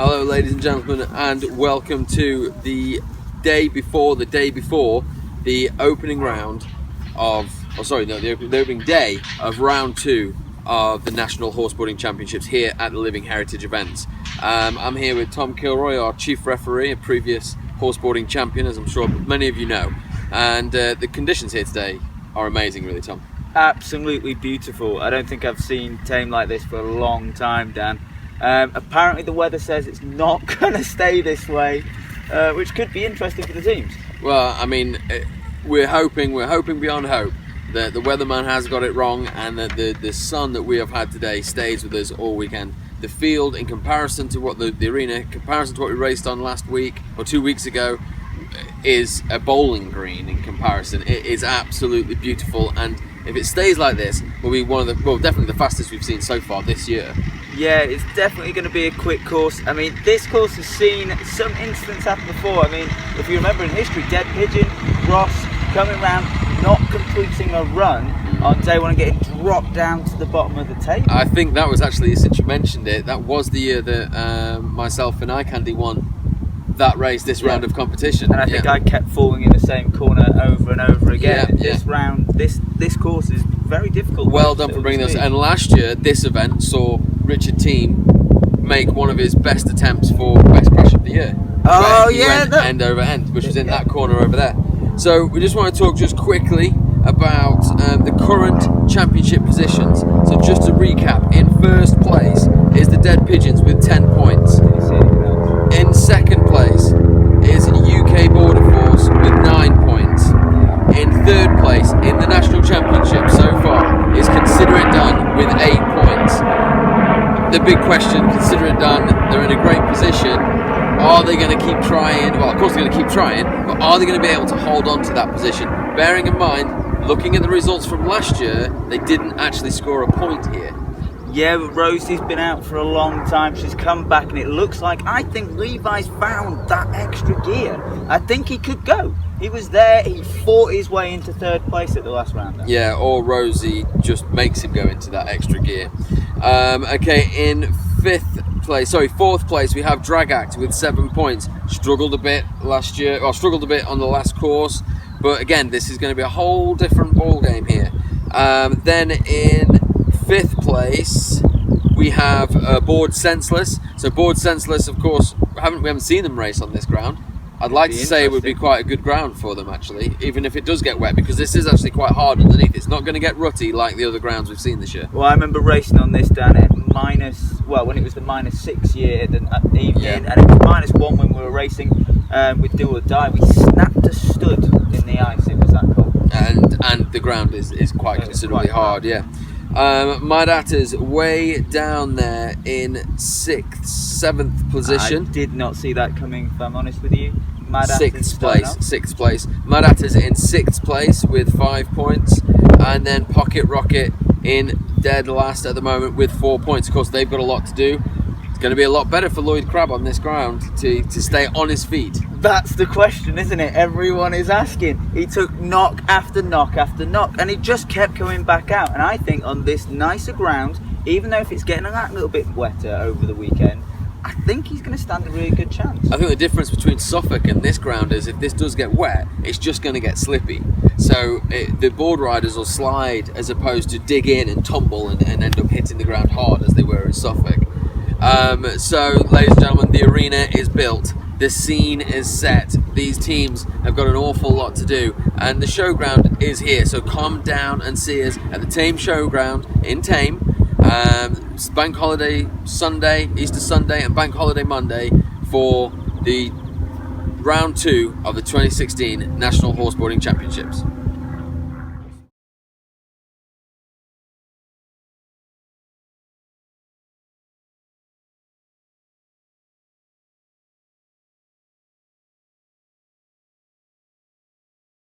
Hello, ladies and gentlemen, and welcome to the day before the opening round of, the opening day of round 2 of the National Horseboarding Championships here at the Living Heritage Events. I'm here with Tom Kilroy, our chief referee, a previous horseboarding champion, as I'm sure many of you know. And the conditions here today are amazing, really, Tom. Absolutely beautiful. I don't think I've seen Thame like this for a long time, Dan. Apparently the weather says it's not going to stay this way, which could be interesting for the teams. Well, I mean, we're hoping beyond hope that the weatherman has got it wrong and that the sun that we have had today stays with us all weekend. The field, in comparison to what the arena, in comparison to what we raced on last week or 2 weeks ago, is a bowling green in comparison. It is absolutely beautiful, and if it stays like this, will be definitely the fastest we've seen so far this year. Yeah, it's definitely going to be a quick course. I mean, this course has seen some incidents happen before. I mean, if you remember in history, Dead Pigeon, Ross coming round, not completing a run on day one and getting dropped down to the bottom of the table. I think that was actually, since you mentioned it, that was the year that myself and iCandy won that race, this round of competition. And I think I kept falling in the same corner over and over again. Yeah. This round, this course is very difficult. Well done for bringing this. And last year, this event saw Richard Thame make one of his best attempts for best crash of the year. Oh he went end over end, which was in that corner over there. So we just want to talk just quickly about the current championship positions. So just to recap, in first place is the Dead Pigeons with 10 points. In second place is UK Border Force with 9 points. In third place in the National Championship so far is Consider It Done with 8 points. The big question, Consider It Done, they're in a great position. Are they going to keep trying? Well, of course they're going to keep trying, but are they going to be able to hold on to that position? Bearing in mind, looking at the results from last year, they didn't actually score a point here. Yeah, but Rosie's been out for a long time. She's come back, and it looks like, I think Levi's found that extra gear. I think he could go. He was there, he fought his way into third place at the last round. Yeah, or Rosie just makes him go into that extra gear. Okay, in fourth place, we have Drag Act with 7 points. Struggled a bit last year, or struggled a bit on the last course, but again, this is going to be a whole different ball game here. Then in fifth place, we have Bored Senseless. So Bored Senseless, of course, we haven't seen them race on this ground. I'd like to say it would be quite a good ground for them, actually, even if it does get wet, because this is actually quite hard underneath. It's not going to get rutty like the other grounds we've seen this year. Well, I remember racing on this down at when it was the -6 year at the evening, and it was -1 when we were racing with Do or Die. We snapped a stud in the ice. It was that cold. And the ground is quite considerably hard, yeah. Madatta's way down there in 6th, 7th position. I did not see that coming, if I'm honest with you. Sixth place. Madatta's in 6th place with 5 points, and then Pocket Rocket in dead last at the moment with 4 points. Of course, they've got a lot to do. It's going to be a lot better for Lloyd Crabb on this ground to stay on his feet. That's the question, isn't it? Everyone is asking. He took knock after knock after knock, and he just kept coming back out. And I think on this nicer ground, even though if it's getting a little bit wetter over the weekend, I think he's going to stand a really good chance. I think the difference between Suffolk and this ground is if this does get wet, it's just going to get slippy. So the board riders will slide as opposed to dig in and tumble and end up hitting the ground hard as they were in Suffolk. So, ladies and gentlemen, the arena is built. The scene is set. These teams have got an awful lot to do, and the showground is here. So come down and see us at the Thame Showground in Thame. Bank holiday Sunday, Easter Sunday, and Bank holiday Monday for the round 2 of the 2016 National Horseboarding Championships.